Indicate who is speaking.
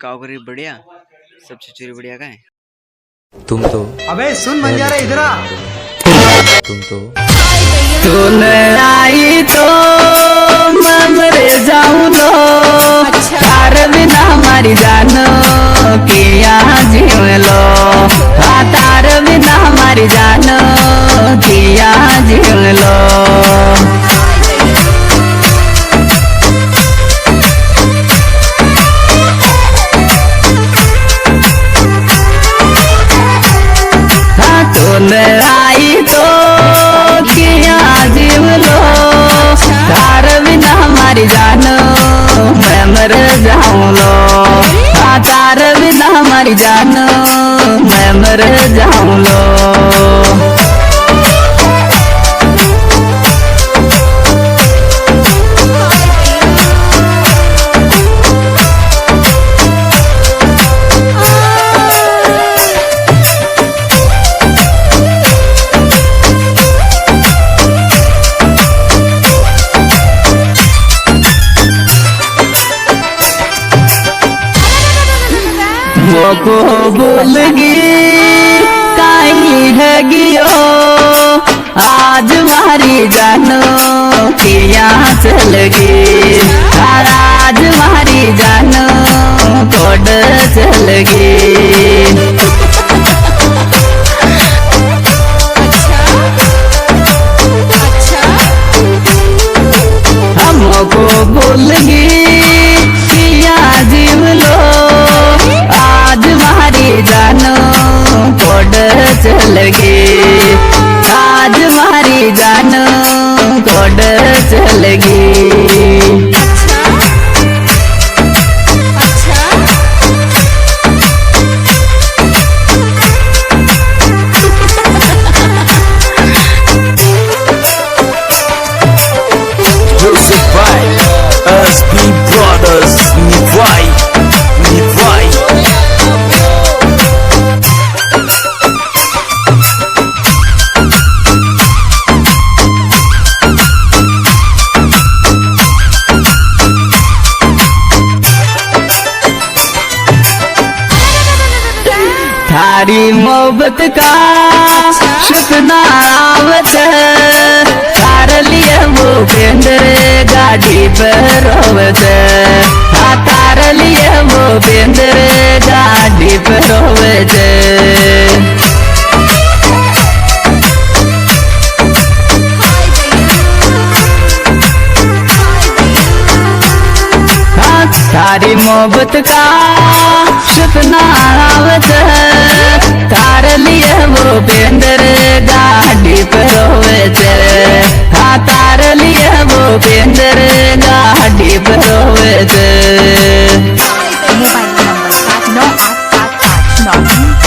Speaker 1: Cowrie बढ़िया सब छिचुरी बढ़िया का है।
Speaker 2: तुम तो
Speaker 3: अबे सुन मंजारा इधर आ।
Speaker 2: तुम तो
Speaker 4: तूने आई तो मैं मर जाऊं लो। तार बिना हमारी जानो किया जीव लो। तार बिना हमारी जानो किया जीव लो। तूने आई तो किया जीव लो। तार बिना हमारी जानो मैं मर जाऊं लो। तार बिना हमारी जानो मैं मर जाऊं लो। को बोलगी कहीं रगियो आज मारी जानो किया चलगी। आज मारी जानो कोड चलगी। हमको बोलगी किया जीव लो। आज मारी जानो कोड चलगी। आज मारी जानो code चलगी।
Speaker 2: Music by SB Brothers. Nivai.
Speaker 4: थारी मोहब्बत का शुक्ना आवत। तार लिए वो केंद्र गाड़ी पर होवत। तार लिए वो केंद्र गाड़ी पर होवत। तारी मोहब्बत का शुक्ना आवत। तार लिए वो पेंदर गाड़ी पर होवत। तार लिए वो पेंदर गाड़ी पर होवत।